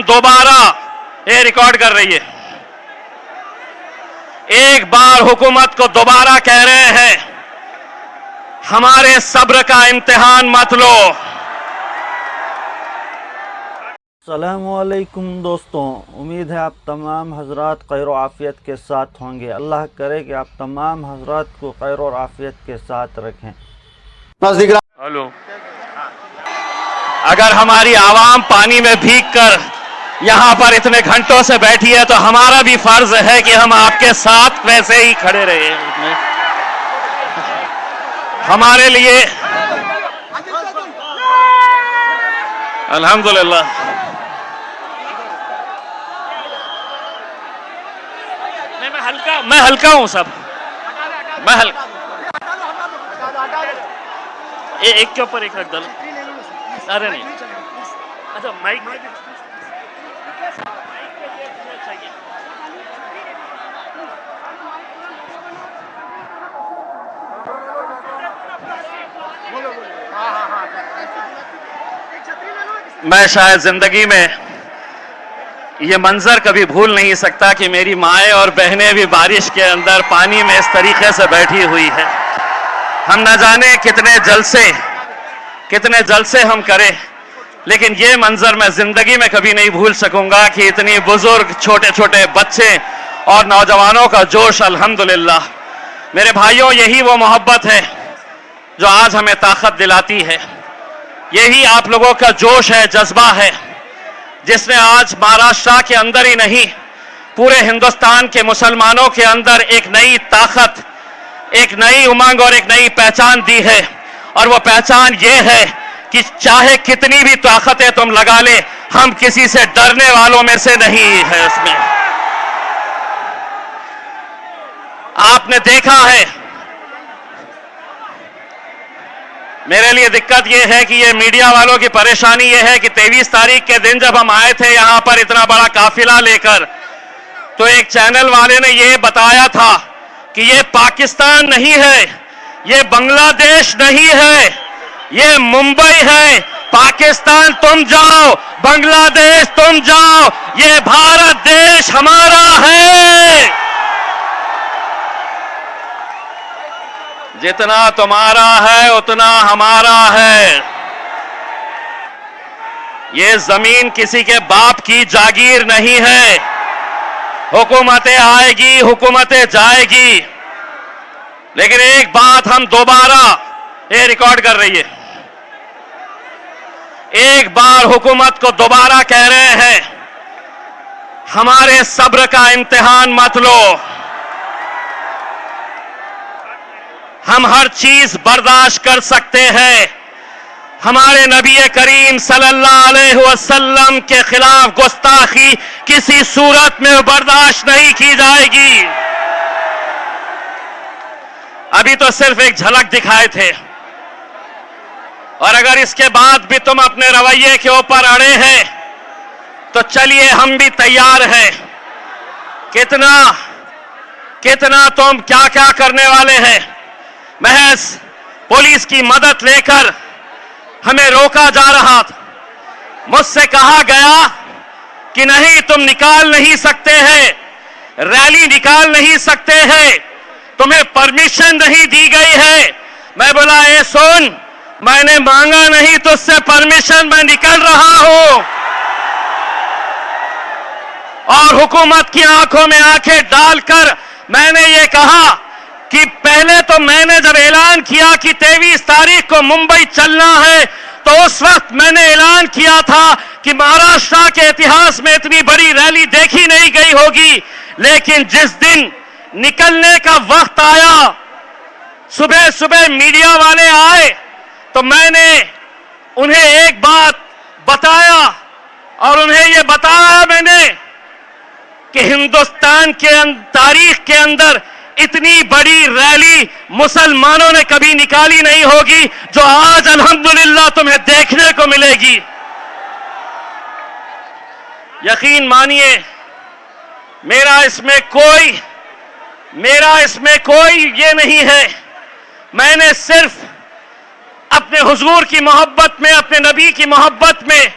हम दोबारा, ये रिकॉर्ड कर रही है, एक बार हुकूमत को दोबारा कह रहे हैं, हमारे सब्र का इम्तिहान मत लो। अस्सलामुअलैकुम दोस्तों, उम्मीद है आप तमाम हजरात खैर और आफ़ियत के साथ होंगे। अल्लाह करे कि आप तमाम हजरात को खैर और आफ़ियत के साथ रखें। हेलो, अगर हमारी आवाम पानी में भीगकर यहाँ पर इतने घंटों से बैठी है तो हमारा भी फर्ज है कि हम आपके साथ वैसे ही खड़े रहे। हमारे लिए अल्हम्दुलिल्लाह मैं हल्का हूं सब, मैं हल्का, एक के ऊपर एक रख दल। अरे नहीं, अच्छा माइक मैं शायद जिंदगी में ये मंजर कभी भूल नहीं सकता कि मेरी माएँ और बहनें भी बारिश के अंदर पानी में इस तरीके से बैठी हुई है। हम न जाने कितने जलसे हम करें, लेकिन ये मंजर मैं जिंदगी में कभी नहीं भूल सकूंगा कि इतनी बुजुर्ग, छोटे छोटे बच्चे और नौजवानों का जोश। अल्हम्दुलिल्लाह मेरे भाइयों, यही वो मोहब्बत है जो आज हमें ताकत दिलाती है। यही आप लोगों का जोश है, जज्बा है, जिसने आज महाराष्ट्र के अंदर ही नहीं, पूरे हिंदुस्तान के मुसलमानों के अंदर एक नई ताकत, एक नई उमंग और एक नई पहचान दी है। और वो पहचान ये है कि चाहे कितनी भी ताकतें तुम लगा ले, हम किसी से डरने वालों में से नहीं है। उसमें आपने देखा है, मेरे लिए दिक्कत यह है कि ये मीडिया वालों की परेशानी यह है कि 23 तारीख के दिन जब हम आए थे यहां पर इतना बड़ा काफिला लेकर, तो एक चैनल वाले ने ये बताया था कि ये पाकिस्तान नहीं है, ये बांग्लादेश नहीं है, ये मुंबई है। पाकिस्तान तुम जाओ, बांग्लादेश तुम जाओ, ये भारत देश हमारा है। जितना तुम्हारा है उतना हमारा है। ये जमीन किसी के बाप की जागीर नहीं है। हुकूमतें आएगी, हुकूमतें जाएगी, लेकिन एक बात हम दोबारा, ये रिकॉर्ड कर रही है, एक बार हुकूमत को दोबारा कह रहे हैं, हमारे सब्र का इम्तिहान मत लो। हम हर चीज बर्दाश्त कर सकते हैं। हमारे नबी करीम सल्लल्लाहु अलैहि वसल्लम के खिलाफ गुस्ताखी किसी सूरत में बर्दाश्त नहीं की जाएगी। अभी तो सिर्फ एक झलक दिखाए थे, और अगर इसके बाद भी तुम अपने रवैये के ऊपर अड़े हैं तो चलिए हम भी तैयार हैं। कितना तुम क्या क्या करने वाले हैं। महज पुलिस की मदद लेकर हमें रोका जा रहा था। मुझसे कहा गया कि नहीं, तुम निकाल नहीं सकते हैं, रैली निकाल नहीं सकते हैं, तुम्हें परमिशन नहीं दी गई है। मैं बोला, ए सुन, मैंने मांगा नहीं तुझसे परमिशन, मैं निकल रहा हूं। और हुकूमत की आंखों में आंखें डालकर मैंने ये कहा कि पहले तो मैंने जब ऐलान किया कि 23 तारीख को मुंबई चलना है, तो उस वक्त मैंने ऐलान किया था कि महाराष्ट्र के इतिहास में इतनी बड़ी रैली देखी नहीं गई होगी। लेकिन जिस दिन निकलने का वक्त आया, सुबह सुबह मीडिया वाले आए, तो मैंने उन्हें एक बात बताया, और उन्हें यह बताया मैंने कि हिंदुस्तान के तारीख के अंदर इतनी बड़ी रैली मुसलमानों ने कभी निकाली नहीं होगी जो आज अल्हम्दुलिल्लाह तुम्हें देखने को मिलेगी। यकीन मानिए, मेरा इसमें कोई ये नहीं है। मैंने सिर्फ अपने हुजूर की मोहब्बत में, अपने नबी की मोहब्बत में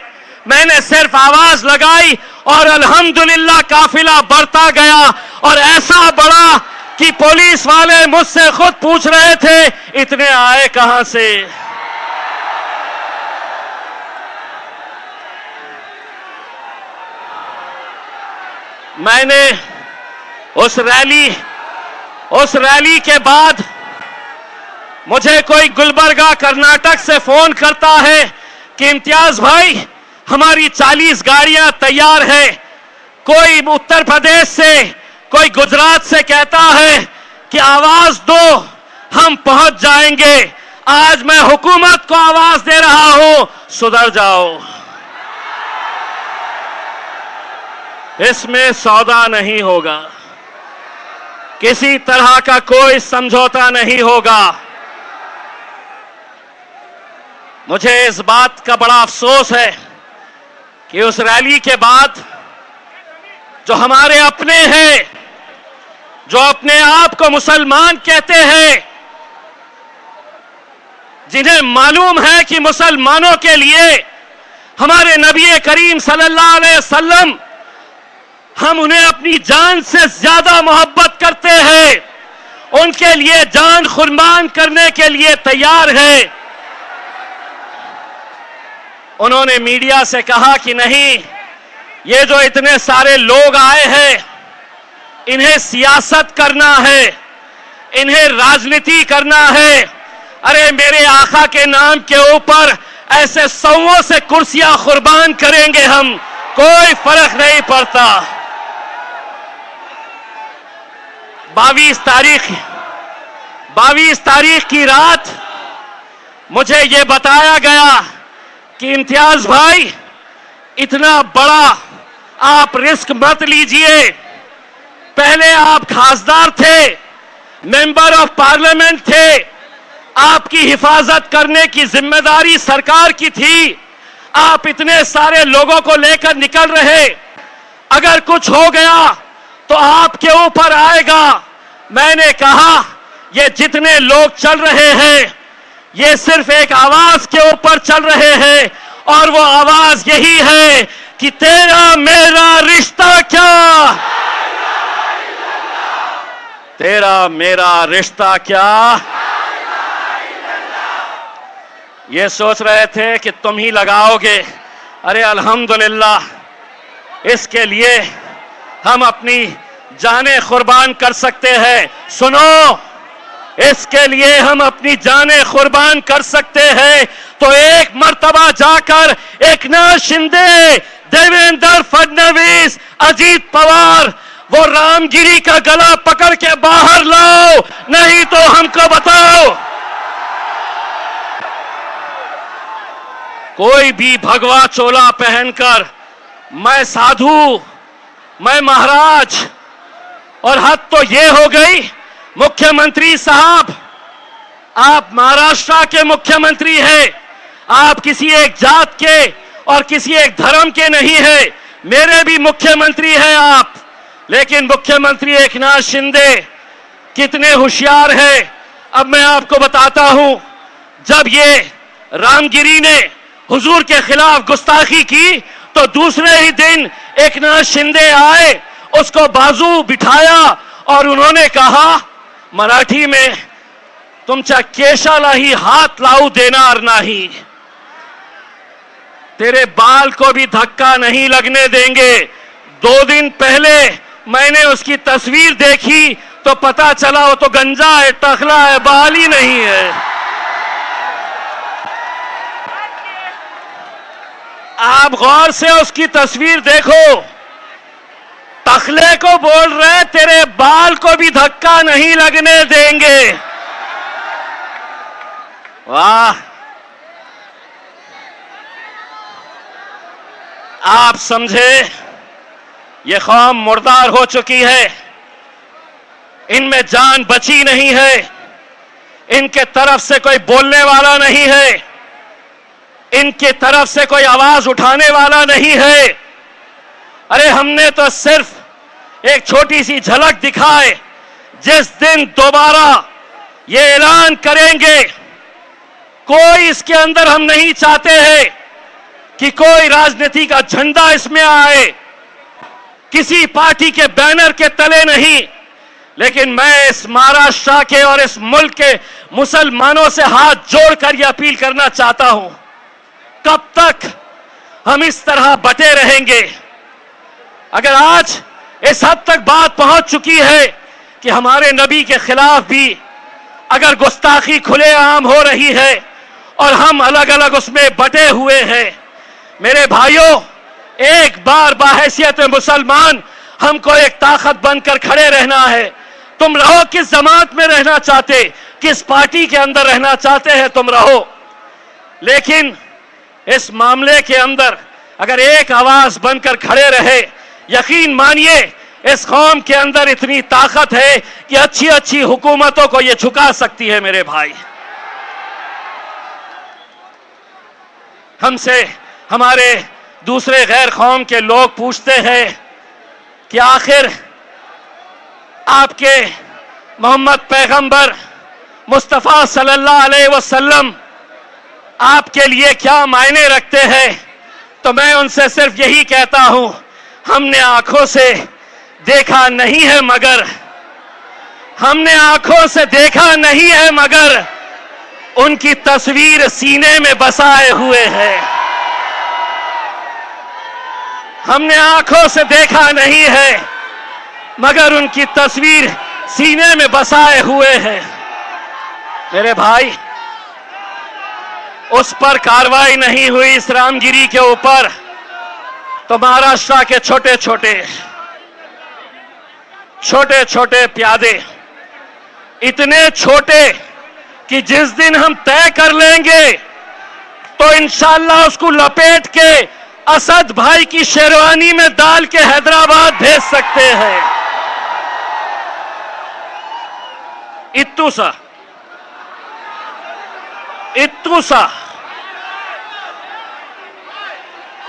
मैंने सिर्फ आवाज लगाई और अल्हम्दुलिल्लाह काफिला बढ़ता गया और ऐसा बढ़ा कि पुलिस वाले मुझसे खुद पूछ रहे थे इतने आए कहां से। मैंने उस रैली के बाद मुझे कोई गुलबर्गा कर्नाटक से फोन करता है कि इम्तियाज भाई हमारी 40 गाड़ियां तैयार है। कोई उत्तर प्रदेश से, कोई गुजरात से कहता है कि आवाज दो हम पहुंच जाएंगे। आज मैं हुकूमत को आवाज दे रहा हूं, सुधर जाओ। इसमें सौदा नहीं होगा, किसी तरह का कोई समझौता नहीं होगा। मुझे इस बात का बड़ा अफसोस है कि उस रैली के बाद जो हमारे अपने हैं, जो अपने आप को मुसलमान कहते हैं, जिन्हें मालूम है कि मुसलमानों के लिए हमारे नबी करीम सल्लल्लाहु अलैहि वसल्लम, हम उन्हें अपनी जान से ज्यादा मोहब्बत करते हैं, उनके लिए जान कुर्बान करने के लिए तैयार है। उन्होंने मीडिया से कहा कि नहीं, ये जो इतने सारे लोग आए हैं इन्हें सियासत करना है, इन्हें राजनीति करना है। अरे मेरे आका के नाम के ऊपर ऐसे सौों से कुर्सियां कुर्बान करेंगे हम, कोई फर्क नहीं पड़ता। 22 तारीख की रात मुझे यह बताया गया कि इम्तियाज भाई इतना बड़ा आप रिस्क मत लीजिए। पहले आप खासदार थे, मेंबर ऑफ पार्लियामेंट थे, आपकी हिफाजत करने की जिम्मेदारी सरकार की थी। आप इतने सारे लोगों को लेकर निकल रहे, अगर कुछ हो गया तो आपके ऊपर आएगा। मैंने कहा ये जितने लोग चल रहे हैं ये सिर्फ एक आवाज के ऊपर चल रहे हैं और वो आवाज यही है कि तेरा मेरा रिश्ता क्या, तेरा मेरा रिश्ता क्या। ये सोच रहे थे कि तुम ही लगाओगे। अरे अल्हम्दुलिल्लाह इसके लिए हम अपनी जानें कुर्बान कर सकते हैं। सुनो, इसके लिए हम अपनी जानें कुर्बान कर सकते हैं। तो एक मर्तबा जाकर एकनाथ शिंदे, देवेंद्र फडणवीस, अजीत पवार, वो रामगिरी का गला पकड़ के बाहर लाओ, नहीं तो हमको बताओ। कोई भी भगवा चोला पहनकर मैं साधु, मैं महाराज, और हद तो ये हो गई मुख्यमंत्री साहब, आप महाराष्ट्र के मुख्यमंत्री हैं, आप किसी एक जात के और किसी एक धर्म के नहीं है। मेरे भी मुख्यमंत्री हैं आप, लेकिन मुख्यमंत्री एकनाथ शिंदे कितने होशियार हैं। अब मैं आपको बताता हूं, जब ये रामगिरी ने हुजूर के खिलाफ गुस्ताखी की तो दूसरे ही दिन एकनाथ शिंदे आए, उसको बाजू बिठाया और उन्होंने कहा मराठी में, तुमच्या केशालाही हाथ लावू देणार नाही, तेरे बाल को भी धक्का नहीं लगने देंगे। 2 दिन पहले मैंने उसकी तस्वीर देखी तो पता चला वो तो गंजा है, टखला है, बाल ही नहीं है। आप गौर से उसकी तस्वीर देखो, टखले को बोल रहे तेरे बाल को भी धक्का नहीं लगने देंगे। वाह, आप समझे ये कौम मुर्दार हो चुकी है, इनमें जान बची नहीं है, इनके तरफ से कोई बोलने वाला नहीं है, इनके तरफ से कोई आवाज उठाने वाला नहीं है। अरे हमने तो सिर्फ एक छोटी सी झलक दिखाए। जिस दिन दोबारा ये ऐलान करेंगे, कोई इसके अंदर हम नहीं चाहते हैं कि कोई राजनीति का झंडा इसमें आए, किसी पार्टी के बैनर के तले नहीं। लेकिन मैं इस महाराष्ट्र के और इस मुल्क के मुसलमानों से हाथ जोड़कर यह अपील करना चाहता हूं, कब तक हम इस तरह बटे रहेंगे? अगर आज इस हद तक बात पहुंच चुकी है कि हमारे नबी के खिलाफ भी अगर गुस्ताखी खुलेआम हो रही है और हम अलग अलग उसमें बटे हुए हैं, मेरे भाइयों, एक बार बाहैसियत मुसलमान हमको एक ताकत बनकर खड़े रहना है। तुम रहो किस जमात में रहना चाहते, किस पार्टी के अंदर रहना चाहते हैं तुम रहो, लेकिन इस मामले के अंदर अगर एक आवाज बनकर खड़े रहे, यकीन मानिए इस कौम के अंदर इतनी ताकत है कि अच्छी अच्छी हुकूमतों को यह झुका सकती है। मेरे भाई, हमसे हमारे दूसरे गैर कौम के लोग पूछते हैं कि आखिर आपके मोहम्मद पैगंबर मुस्तफ़ा सल्लल्लाहु अलैहि वसल्लम आपके लिए क्या मायने रखते हैं? तो मैं उनसे सिर्फ यही कहता हूं, हमने आंखों से देखा नहीं है मगर, हमने आंखों से देखा नहीं है मगर उनकी तस्वीर सीने में बसाए हुए है। हमने आंखों से देखा नहीं है मगर उनकी तस्वीर सीने में बसाए हुए है। मेरे भाई, उस पर कार्रवाई नहीं हुई इस रामगिरी के ऊपर, तो महाराष्ट्र के छोटे छोटे प्यादे, इतने छोटे कि जिस दिन हम तय कर लेंगे तो इंशाअल्लाह उसको लपेट के असद भाई की शेरवानी में डाल के हैदराबाद भेज सकते हैं। इत्तू सा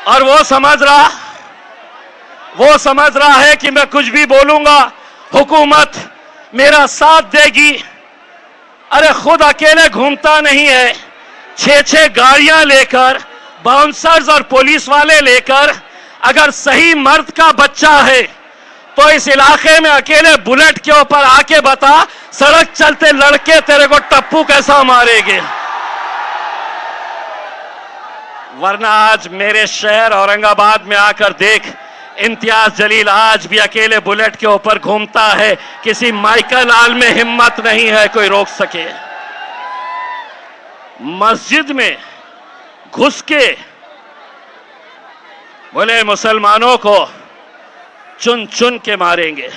और वो समझ रहा है कि मैं कुछ भी बोलूंगा हुकूमत मेरा साथ देगी। अरे खुद अकेले घूमता नहीं है, 6 गाड़ियां लेकर, बाउंसर्स और पुलिस वाले लेकर, अगर सही मर्द का बच्चा है तो इस इलाके में अकेले बुलेट के ऊपर आके बता, सड़क चलते लड़के तेरे को टप्पू कैसा मारेंगे। वरना आज मेरे शहर औरंगाबाद में आकर देख, इम्तियाज जलील आज भी अकेले बुलेट के ऊपर घूमता है, किसी माइकल आल में हिम्मत नहीं है कोई रोक सके। मस्जिद में घुस के बोले मुसलमानों को चुन चुन के मारेंगे।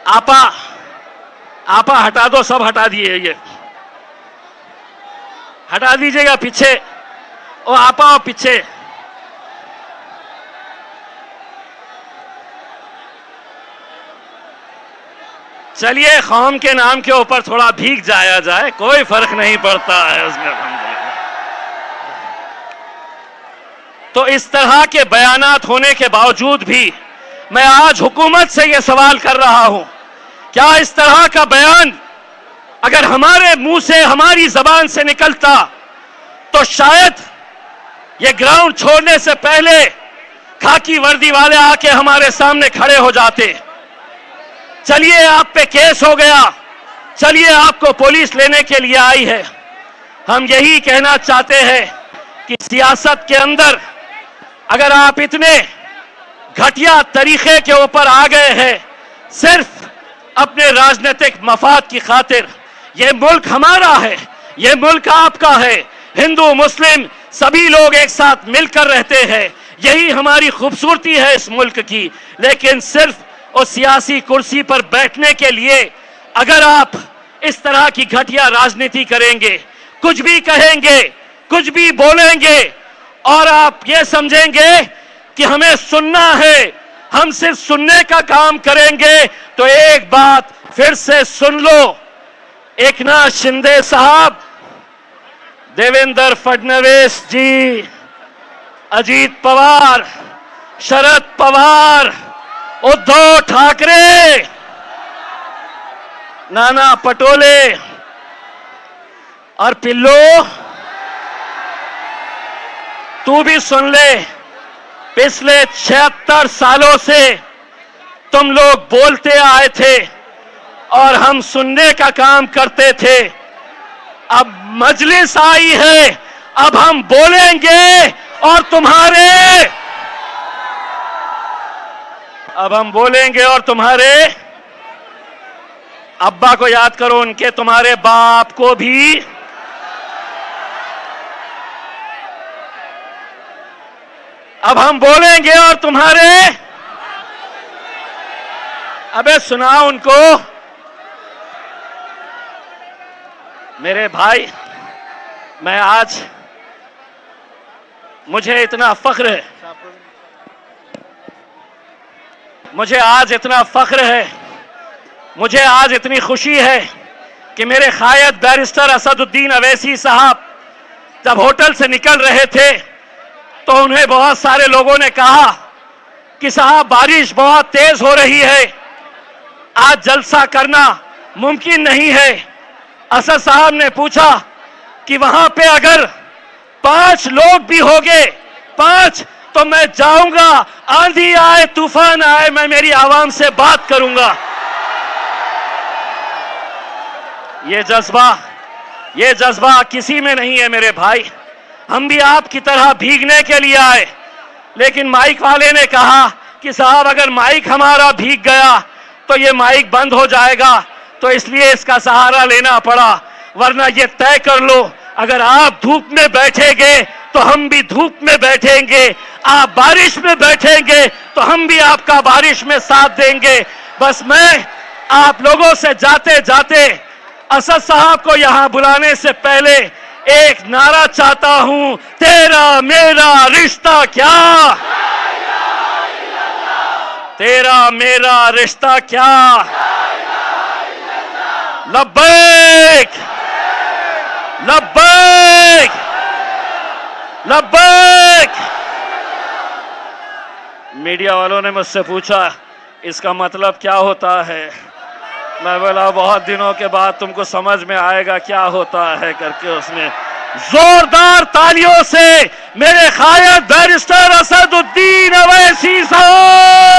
आपा हटा दो, सब हटा दिए, ये हटा दीजिएगा पीछे, ओ आपा पीछे। चलिए कौम के नाम के ऊपर थोड़ा भीग जाया जाए, कोई फर्क नहीं पड़ता है उसमें। तो इस तरह के बयानात होने के बावजूद भी मैं आज हुकूमत से यह सवाल कर रहा हूं, क्या इस तरह का बयान अगर हमारे मुंह से, हमारी जबान से निकलता तो शायद ये ग्राउंड छोड़ने से पहले खाकी वर्दी वाले आके हमारे सामने खड़े हो जाते। चलिए आप पे केस हो गया, चलिए आपको पुलिस लेने के लिए आई है। हम यही कहना चाहते हैं कि सियासत के अंदर अगर आप इतने घटिया तरीके के ऊपर आ गए हैं सिर्फ अपने राजनीतिक मफाद की खातिर, ये मुल्क हमारा है, ये मुल्क आपका है, हिंदू मुस्लिम सभी लोग एक साथ मिलकर रहते हैं, यही हमारी खूबसूरती है इस मुल्क की। लेकिन सिर्फ उस सियासी कुर्सी पर बैठने के लिए अगर आप इस तरह की घटिया राजनीति करेंगे, कुछ भी कहेंगे, कुछ भी बोलेंगे और आप ये समझेंगे कि हमें सुनना है, हम सिर्फ सुनने का काम करेंगे, तो एक बात फिर से सुन लो, एकनाथ शिंदे साहब, देवेंद्र फडणवीस जी, अजीत पवार, शरद पवार, उद्धव ठाकरे, नाना पटोले और पिल्लो, तू भी सुन ले, पिछले 76 सालों से तुम लोग बोलते आए थे और हम सुनने का काम करते थे। अब मजलिस आई है, अब हम बोलेंगे और तुम्हारे अब्बा को याद करो, उनके तुम्हारे बाप को भी अब हम बोलेंगे और तुम्हारे, अबे सुनाओ उनको। मेरे भाई, मैं आज, मुझे इतना फख्र है, मुझे आज इतनी खुशी है कि मेरे कायद बैरिस्टर असदुद्दीन अवैसी साहब जब होटल से निकल रहे थे तो उन्हें बहुत सारे लोगों ने कहा कि साहब बारिश बहुत तेज हो रही है, आज जलसा करना मुमकिन नहीं है। असद साहब ने पूछा कि वहां पे अगर 5 लोग भी होंगे, 5, तो मैं जाऊंगा, आंधी आए तूफान आए, मैं मेरी आवाम से बात करूंगा। ये जज्बा किसी में नहीं है मेरे भाई। हम भी आपकी तरह भीगने के लिए आए, लेकिन माइक वाले ने कहा कि साहब अगर माइक हमारा भीग गया तो ये माइक बंद हो जाएगा, तो इसलिए इसका सहारा लेना पड़ा। वरना ये तय कर लो, अगर आप धूप में बैठेंगे तो हम भी धूप में बैठेंगे, आप बारिश में बैठेंगे तो हम भी आपका बारिश में साथ देंगे। बस मैं आप लोगों से जाते जाते असद साहब को यहां बुलाने से पहले एक नारा चाहता हूं, तेरा मेरा रिश्ता क्या, तेरा मेरा रिश्ता क्या, लब्बैक लब्बैक लब्बैक। मीडिया वालों ने मुझसे पूछा इसका मतलब क्या होता है, मैं बोला बहुत दिनों के बाद तुमको समझ में आएगा क्या होता है करके उसने जोरदार तालियों से मेरे कायद बैरिस्टर असदुद्दीन अवैसी साहब